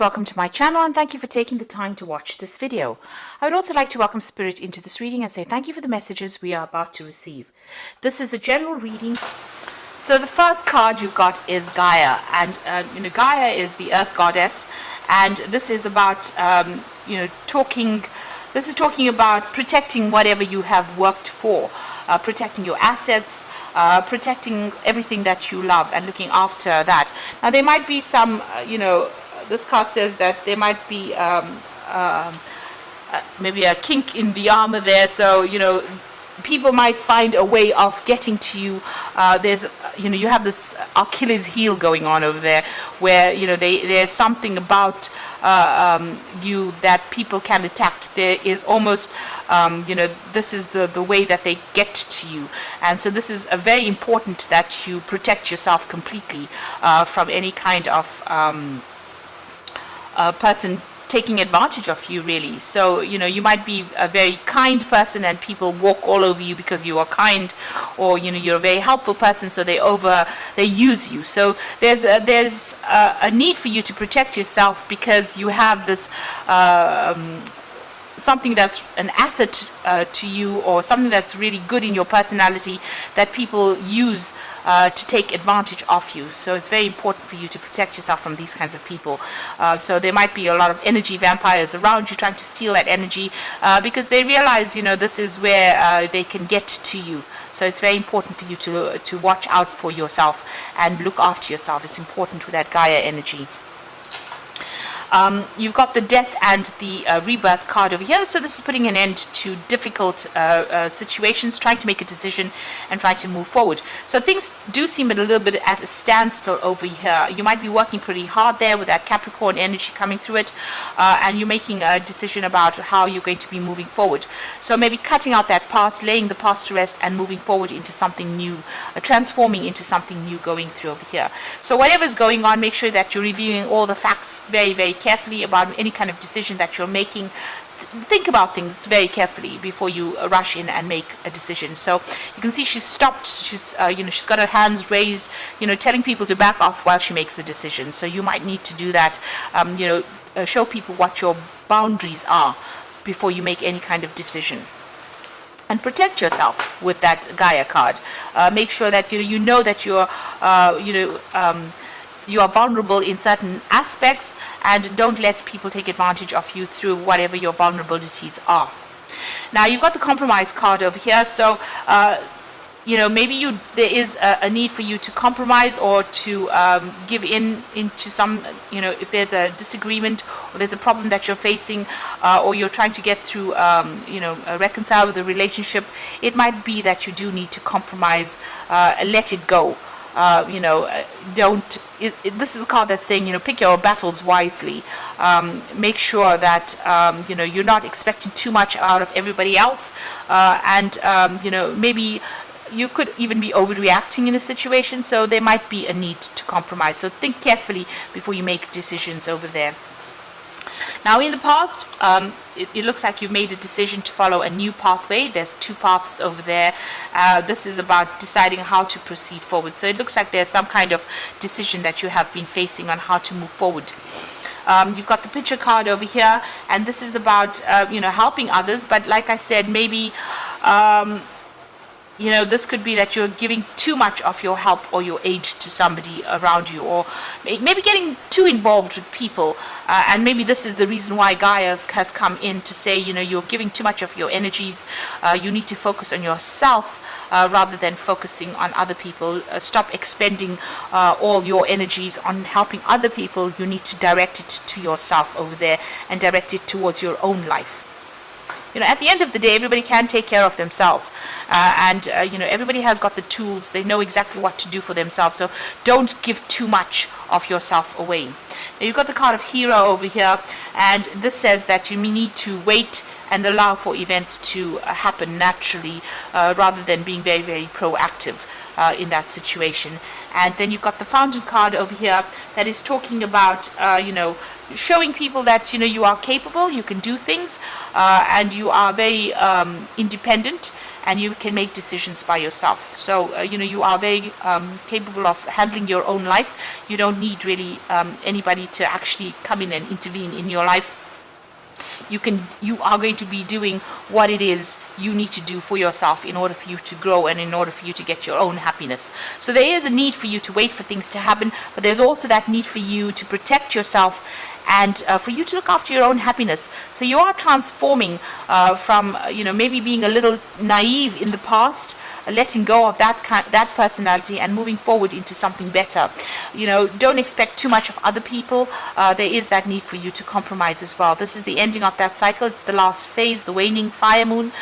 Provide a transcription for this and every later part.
Welcome to my channel and thank you for taking the time to watch this video. I would also like to welcome Spirit into this reading and say thank you for the messages we are about to receive. This is a general reading. So the first card you've got is Gaia, and Gaia is the earth goddess, and this is about talking about protecting whatever you have worked for, protecting your assets, protecting everything that you love and looking after that. Now there might be some this card says that there might be maybe a kink in the armor there, so people might find a way of getting to you. You have this Achilles heel going on over there, where there's something about you that people can attack. There is almost this is the way that they get to you, and so this is very important that you protect yourself completely from any kind of person taking advantage of you, really. So you might be a very kind person and people walk all over you because you are kind, or you're a very helpful person, so they use you. So there's a need for you to protect yourself because you have this something that's an asset to you, or something that's really good in your personality that people use to take advantage of you. So it's very important for you to protect yourself from these kinds of people. So there might be a lot of energy vampires around you trying to steal that energy because they realize this is where they can get to you. So it's very important for you to watch out for yourself and look after yourself. It's important with that Gaia energy. You've got the death and the rebirth card over here. So this is putting an end to difficult situations, trying to make a decision and trying to move forward. So things do seem a little bit at a standstill over here. You might be working pretty hard there with that Capricorn energy coming through it, and you're making a decision about how you're going to be moving forward. So maybe cutting out that past, laying the past to rest, and moving forward into something new, transforming into something new going through over here. So whatever's going on, make sure that you're reviewing all the facts very, very carefully about any kind of decision that you're making. Think about things very carefully before you rush in and make a decision. So you can see she's stopped. She's she's got her hands raised, telling people to back off while she makes a decision. So you might need to do that. Show people what your boundaries are before you make any kind of decision. And protect yourself with that Gaia card. Make sure that you know that you're you are vulnerable in certain aspects, and don't let people take advantage of you through whatever your vulnerabilities are. Now you've got the compromise card over here. So maybe there is a need for you to compromise, or to give into some, if there's a disagreement or there's a problem that you're facing, or you're trying to get through, reconcile with the relationship. It might be that you do need to compromise, let it go. This is a card that's saying, pick your battles wisely. Make sure that, you're not expecting too much out of everybody else. Maybe you could even be overreacting in a situation. So there might be a need to compromise. So think carefully before you make decisions over there. Now in the past, it looks like you've made a decision to follow a new pathway. There's two paths over there. This is about deciding how to proceed forward. So it looks like there's some kind of decision that you have been facing on how to move forward. You've got the picture card over here, and this is about helping others. But like I said, maybe this could be that you're giving too much of your help or your aid to somebody around you, or maybe getting too involved with people. And maybe this is the reason why Gaia has come in to say, you're giving too much of your energies. You need to focus on yourself rather than focusing on other people. Stop expending all your energies on helping other people. You need to direct it to yourself over there and direct it towards your own life. At the end of the day, everybody can take care of themselves, and everybody has got the tools. They know exactly what to do for themselves. So don't give too much of yourself away. Now you've got the card of Hero over here, and this says that you need to wait and allow for events to happen naturally, rather than being very, very proactive in that situation. And then you've got the Fountain card over here that is talking about showing people that you are capable, you can do things, and you are very independent, and you can make decisions by yourself. So you are very capable of handling your own life. You don't need really anybody to actually come in and intervene in your life. You are going to be doing what it is you need to do for yourself in order for you to grow and in order for you to get your own happiness. So there is a need for you to wait for things to happen, but there's also that need for you to protect yourself and for you to look after your own happiness. So you are transforming from maybe being a little naive in the past, letting go of that personality and moving forward into something better. Don't expect too much of other people. There is that need for you to compromise as well. This is the ending of that cycle. It's the last phase, the waning fire moon.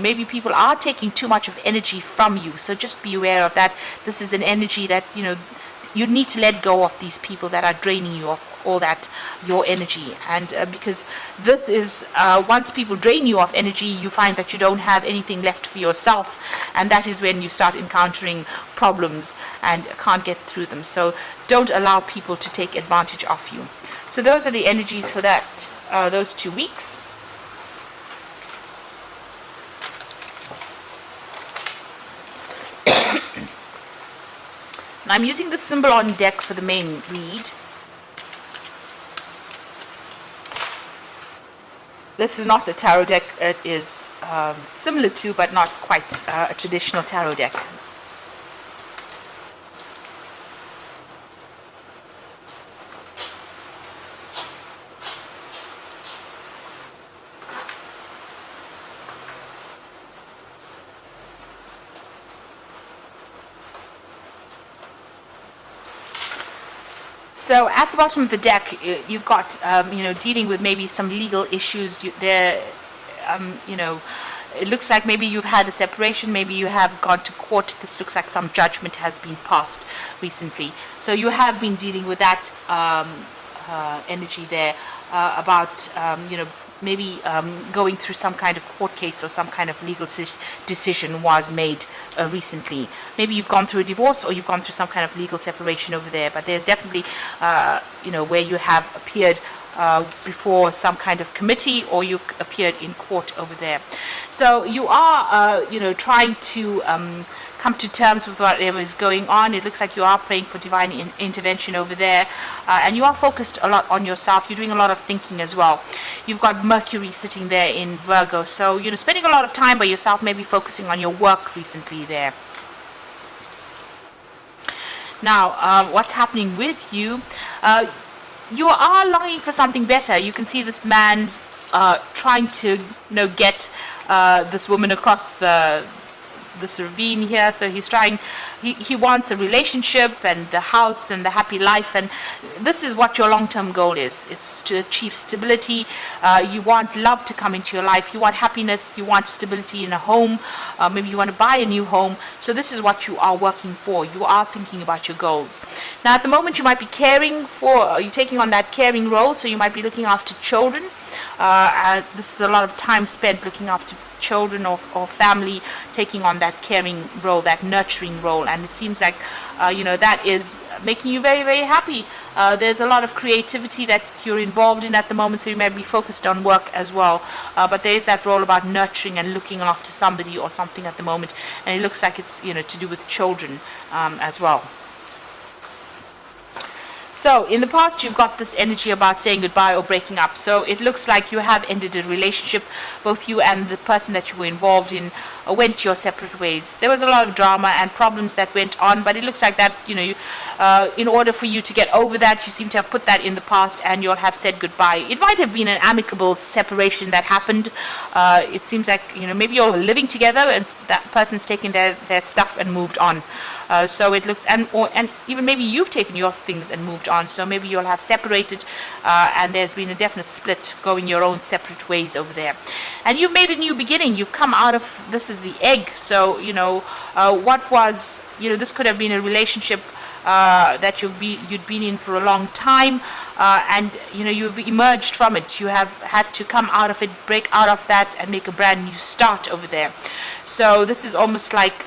Maybe people are taking too much of energy from you, so just be aware of that. This is an energy that you need to let go of these people that are draining you of all that, your energy. And because this is, once people drain you of energy, you find that you don't have anything left for yourself. And that is when you start encountering problems and can't get through them. So don't allow people to take advantage of you. So those are the energies for that, those 2 weeks. I'm using the symbol on deck for the main read. This is not a tarot deck. It is similar to, but not quite a traditional tarot deck. So at the bottom of the deck, you've got, dealing with maybe some legal issues. It looks like maybe you've had a separation, maybe you have gone to court. This looks like some judgment has been passed recently. So you have been dealing with that energy there about, maybe going through some kind of court case or some kind of legal decision was made recently. Maybe you've gone through a divorce or you've gone through some kind of legal separation over there, but there's definitely, where you have appeared before some kind of committee or you've appeared in court over there. So you are, trying to come to terms with whatever is going on. It looks like you are praying for divine intervention over there, and you are focused a lot on yourself. You're doing a lot of thinking as well. You've got Mercury sitting there in Virgo, so spending a lot of time by yourself, maybe focusing on your work recently there. Now, what's happening with you? You are longing for something better. You can see this man's trying to get this woman across this ravine here. So he's trying, he wants a relationship and the house and the happy life, and this is what your long-term goal is. It's to achieve stability. You want love to come into your life, you want happiness, you want stability in a home, maybe you want to buy a new home. So this is what you are working for. You are thinking about your goals. Now at the moment you might be caring for, you're taking on that caring role, so you might be looking after children. This is a lot of time spent looking after children or family, taking on that caring role, that nurturing role, and it seems like that is making you very, very happy. There's a lot of creativity that you're involved in at the moment, so you may be focused on work as well, but there is that role about nurturing and looking after somebody or something at the moment, and it looks like it's to do with children as well. So in the past, you've got this energy about saying goodbye or breaking up. So it looks like you have ended a relationship. Both you and the person that you were involved in went your separate ways. There was a lot of drama and problems that went on, but it looks like that, in order for you to get over that, you seem to have put that in the past and you'll have said goodbye. It might have been an amicable separation that happened. It seems like, maybe you're living together and that person's taken their stuff and moved on. So it looks, and even maybe you've taken your things and moved on. So maybe you'll have separated, and there's been a definite split, going your own separate ways over there. And you've made a new beginning. You've come out of, this is the egg. So what was, this could have been a relationship that you'd been in for a long time, and you've emerged from it. You have had to come out of it, break out of that, and make a brand new start over there. So this is almost like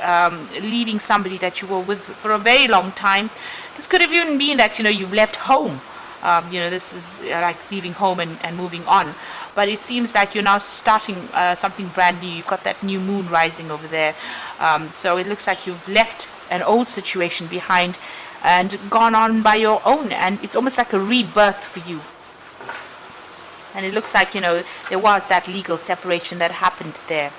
leaving somebody that you were with for a very long time. This could have even been that you've left home. This is like leaving home and moving on. But it seems like you're now starting something brand new. You've got that new moon rising over there. So it looks like you've left an old situation behind and gone on by your own. And it's almost like a rebirth for you. And it looks like, there was that legal separation that happened there.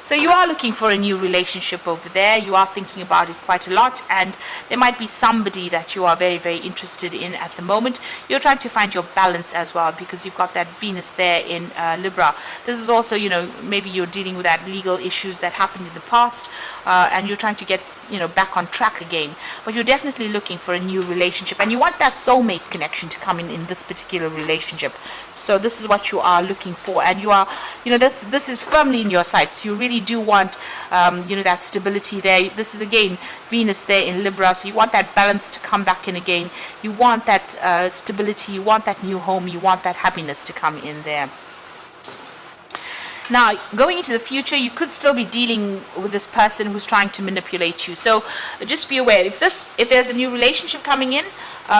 So you are looking for a new relationship over there. You are thinking about it quite a lot, and there might be somebody that you are very, very interested in at the moment. You're trying to find your balance as well, because you've got that Venus there in Libra. This is also, maybe you're dealing with that legal issues that happened in the past, and you're trying to get back on track again. But you're definitely looking for a new relationship, and you want that soulmate connection to come in this particular relationship. So this is what you are looking for, and you are, this is firmly in your sights. You really do want, that stability there. This is again Venus there in Libra, so you want that balance to come back in again. You want that stability. You want that new home. You want that happiness to come in there. Now, going into the future, you could still be dealing with this person who's trying to manipulate you. So just be aware, if there's a new relationship coming in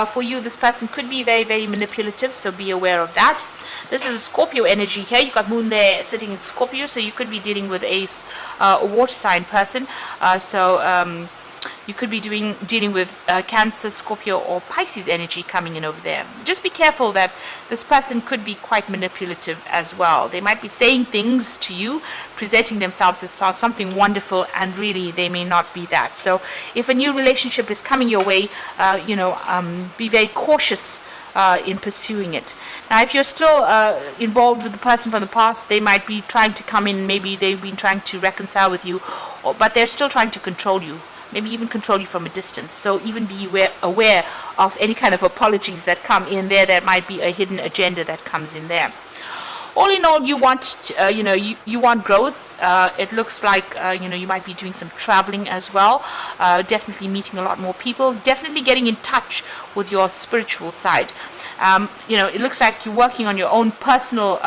for you, this person could be very, very manipulative. So be aware of that. This is a Scorpio energy here. You've got Moon there sitting in Scorpio, so you could be dealing with a water sign person. You could be dealing with Cancer, Scorpio, or Pisces energy coming in over there. Just be careful that this person could be quite manipulative as well. They might be saying things to you, presenting themselves as something wonderful, and really they may not be that. So if a new relationship is coming your way, be very cautious in pursuing it. Now, if you're still involved with the person from the past, they might be trying to come in. Maybe they've been trying to reconcile with you, but they're still trying to control you. Maybe even control you from a distance. So even be aware of any kind of apologies that come in there. There might be a hidden agenda that comes in there. All in all, you want, you want growth. It looks like, you might be doing some traveling as well. Definitely meeting a lot more people. Definitely getting in touch with your spiritual side. It looks like you're working on your own personal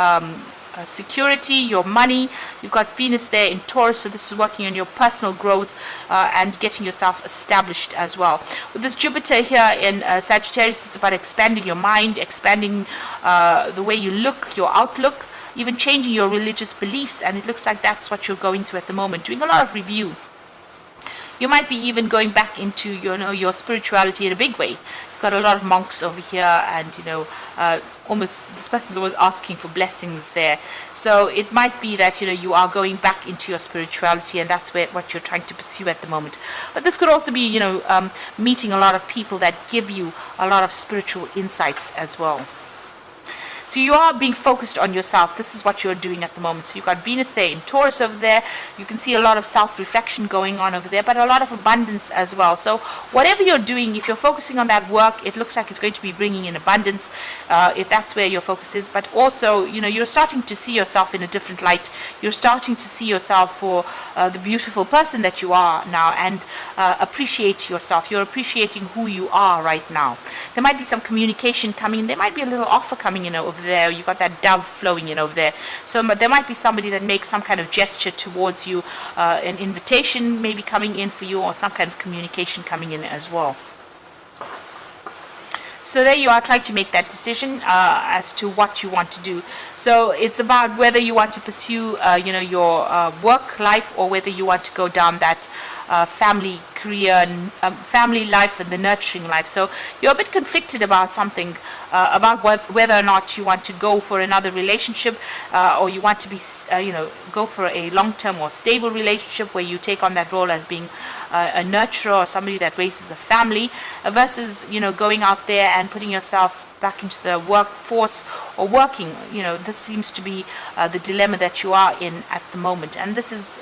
security, your money. You've got Venus there in Taurus, so this is working on your personal growth and getting yourself established as well. With this Jupiter here in Sagittarius, it's about expanding your mind, expanding the way you look, your outlook, even changing your religious beliefs, and it looks like that's what you're going through at the moment, doing a lot of review. You might be even going back into your spirituality in a big way. You've got a lot of monks over here, and almost this person's always asking for blessings there. So it might be that you are going back into your spirituality, and that's what you're trying to pursue at the moment. But this could also be meeting a lot of people that give you a lot of spiritual insights as well. So you are being focused on yourself. This is what you're doing at the moment. So you've got Venus there in Taurus over there. You can see a lot of self-reflection going on over there, but a lot of abundance as well. So whatever you're doing, if you're focusing on that work, it looks like it's going to be bringing in abundance, if that's where your focus is. But also, you're starting to see yourself in a different light. You're starting to see yourself for the beautiful person that you are now, and appreciate yourself. You're appreciating who you are right now. There might be some communication coming in. There might be a little offer coming in over there. You've got that dove flowing in over there. So there might be somebody that makes some kind of gesture towards you, an invitation maybe coming in for you, or some kind of communication coming in as well. So there you are, trying to make that decision as to what you want to do. So it's about whether you want to pursue, your work life, or whether you want to go down that family career, family life, and the nurturing life. So you're a bit conflicted about something, about whether or not you want to go for another relationship, or you want to be, go for a long-term or stable relationship where you take on that role as being a nurturer or somebody that raises a family, versus, going out there and putting yourself back into the workforce or working. This seems to be the dilemma that you are in at the moment, and this is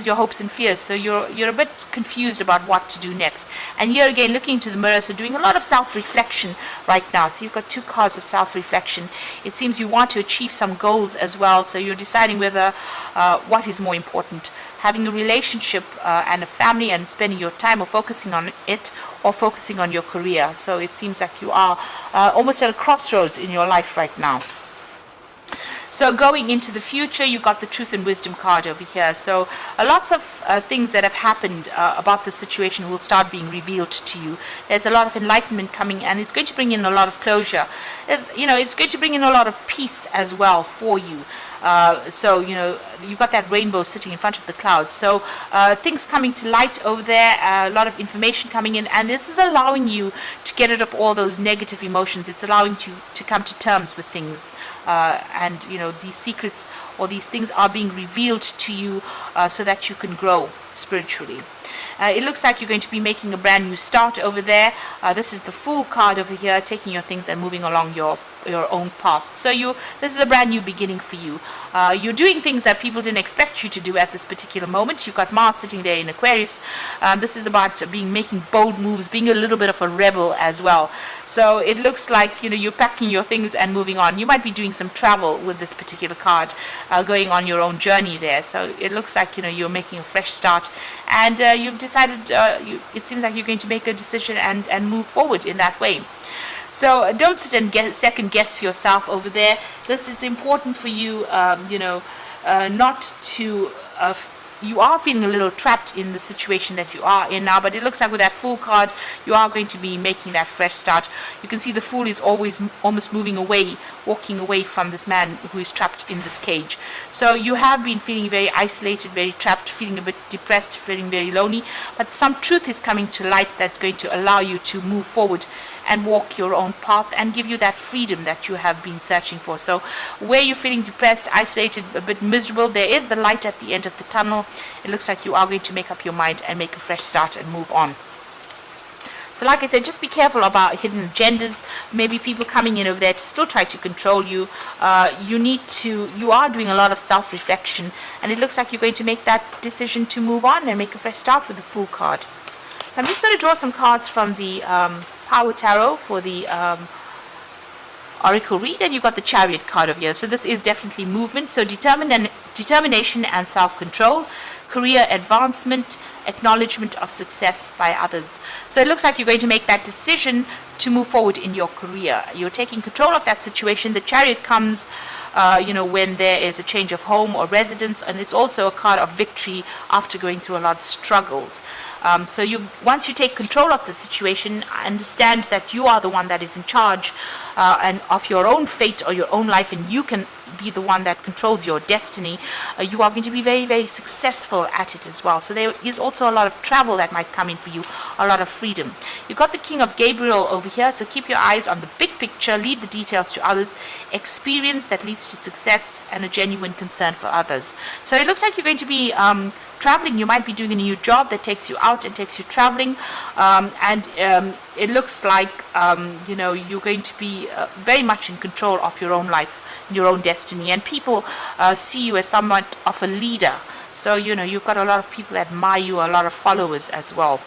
your hopes and fears. So you're a bit confused about what to do next. And here again, looking into the mirror, so doing a lot of self-reflection right now. So you've got two cards of self-reflection. It seems you want to achieve some goals as well. So you're deciding whether what is more important, having a relationship and a family and spending your time or focusing on it, or focusing on your career. So it seems like you are almost at a crossroads in your life right now. So going into the future, you got the Truth and Wisdom card over here. So lots of things that have happened about the situation will start being revealed to you. There's a lot of enlightenment coming, and it's going to bring in a lot of closure. It's going to bring in a lot of peace as well for you. So you've got that rainbow sitting in front of the clouds. So things coming to light over there, a lot of information coming in, and this is allowing you to get rid of all those negative emotions. It's allowing you to come to terms with things, and these secrets or these things are being revealed to you so that you can grow spiritually. It looks like you're going to be making a brand new start over there. This is the Fool card over here, taking your things and moving along your own path. So this is a brand new beginning for you. You're doing things that people didn't expect you to do at this particular moment. You've got Mars sitting there in Aquarius. This is about making bold moves, being a little bit of a rebel as well. So it looks like you're packing your things and moving on. You might be doing some travel with this particular card, going on your own journey there. So it looks like you're making a fresh start, and you've decided. It seems like you're going to make a decision and move forward in that way. So don't sit and second guess yourself over there. This is important for you, not to. You are feeling a little trapped in the situation that you are in now, but it looks like with that Fool card, you are going to be making that fresh start. You can see the Fool is almost moving away, walking away from this man who is trapped in this cage. So you have been feeling very isolated, very trapped, feeling a bit depressed, feeling very lonely, but some truth is coming to light that's going to allow you to move forward and walk your own path and give you that freedom that you have been searching for. So where you're feeling depressed, isolated, a bit miserable, there is the light at the end of the tunnel. It looks like you are going to make up your mind and make a fresh start and move on. So like I said, just be careful about hidden agendas, maybe people coming in over there to still try to control you. You are doing a lot of self-reflection, and it looks like you're going to make that decision to move on and make a fresh start with the Fool card. So I'm just going to draw some cards from the Power Tarot for the Oracle read, and you've got the Chariot card over here. So this is definitely movement, so determination and self-control, career advancement, acknowledgement of success by others. So it looks like you're going to make that decision to move forward in your career. You're taking control of that situation. The Chariot comes when there is a change of home or residence, and it's also a card of victory after going through a lot of struggles. So once you take control of the situation, understand that you are the one that is in charge and of your own fate or your own life, and you can be the one that controls your destiny. You are going to be very, very successful at it as well. So there is also a lot of travel that might come in for you, a lot of freedom. You've got the King of Gabriel over here, so keep your eyes on the big picture, leave the details to others, experience that leads to success, and a genuine concern for others. So it looks like you're going to be traveling. You might be doing a new job that takes you out and takes you traveling, and it looks like you're going to be very much in control of your own life, your own destiny, and people see you as somewhat of a leader. So you've got a lot of people that admire you, a lot of followers as well.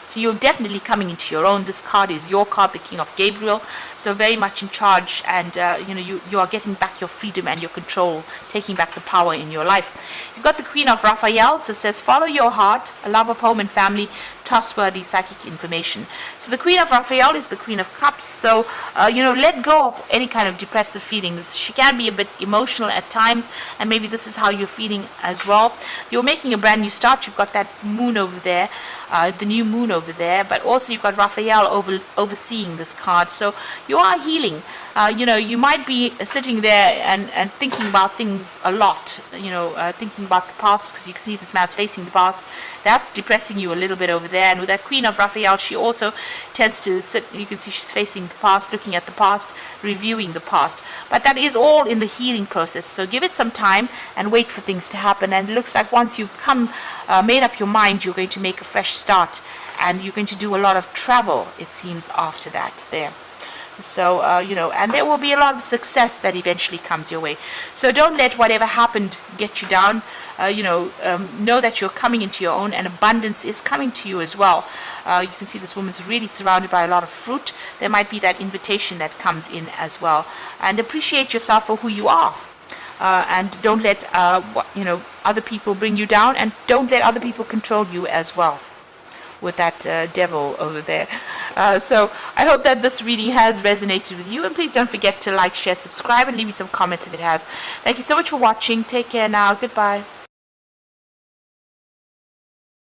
So you're definitely coming into your own. This card is your card, the King of Gabriel. So very much in charge, and you are getting back your freedom and your control, taking back the power in your life. You've got the Queen of Raphael, so it says follow your heart, a love of home and family, trustworthy psychic information. So the Queen of Raphael is the Queen of Cups. So let go of any kind of depressive feelings. She can be a bit emotional at times, and maybe this is how you're feeling as well. You're making a brand new start. You've got that moon over there, the new moon over there, but also you've got Raphael overseeing this card. So you are healing. You might be sitting there and thinking about things a lot, thinking about the past, because you can see this man's facing the past. That's depressing you a little bit over there. And with that Queen of Raphael, she also tends to sit, you can see she's facing the past, looking at the past, reviewing the past. But that is all in the healing process. So give it some time and wait for things to happen. And it looks like once you've made up your mind, you're going to make a fresh start. And you're going to do a lot of travel, it seems, after that there. So, and there will be a lot of success that eventually comes your way. So don't let whatever happened get you down. Know that you're coming into your own, and abundance is coming to you as well. You can see this woman's really surrounded by a lot of fruit. There might be that invitation that comes in as well. And appreciate yourself for who you are. And don't let, other people bring you down, and don't let other people control you as well. With that devil over there. So I hope that this reading has resonated with you, and please don't forget to like, share, subscribe, and leave me some comments if it has. Thank you so much for watching. Take care now. Goodbye.